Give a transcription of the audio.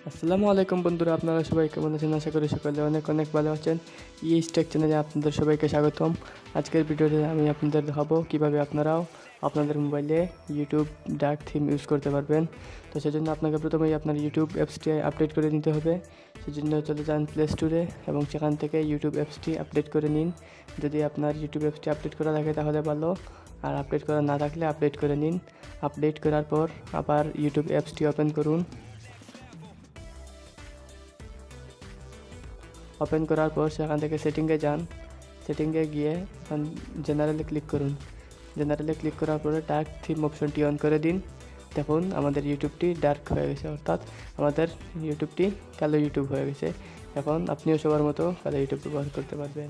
আসসালামু আলাইকুম বন্ধুরা, আপনারা সবাই কেমন আছেন? আশা করি সকলে অনেক অনেক ভালো আছেন। টেক চ্যানেলে আপনাদের সবাইকে স্বাগতম। আজকের ভিডিওতে আমি আপনাদের দেখাবো কিভাবে আপনারাও আপনাদের মোবাইলে ইউটিউব ডার্ক থিম ইউজ করতে পারবেন। তো সেজন্য আপনাকে প্রথমেই আপনার ইউটিউব অ্যাপসটি আপডেট করে নিতে হবে। সেজন্য চলে যান প্লে স্টোরে এবং সেখান থেকে ইউটিউব অ্যাপসটি আপডেট করে নিন। যদি আপনার ইউটিউব অ্যাপসটি আপডেট করা থাকে তাহলে ভালো, আর আপডেট করা না থাকলে আপডেট করে নিন। আপডেট করার পর আবার ইউটিউব অ্যাপসটি ওপেন করুন। ওপেন করার পর সেখান থেকে সেটিংয়ে যান। সেটিংয়ে গিয়ে জেনারেলে ক্লিক করুন। জেনারেলে ক্লিক করার পরে ডার্ক থিম অপশনটি অন করে দিন। দেখুন আমাদের ইউটিউবটি ডার্ক হয়ে গেছে, অর্থাৎ আমাদের ইউটিউবটি কালো ইউটিউব হয়ে গেছে। এখন আপনিও সবার মতো কালো ইউটিউব ব্যবহার করতে পারবেন।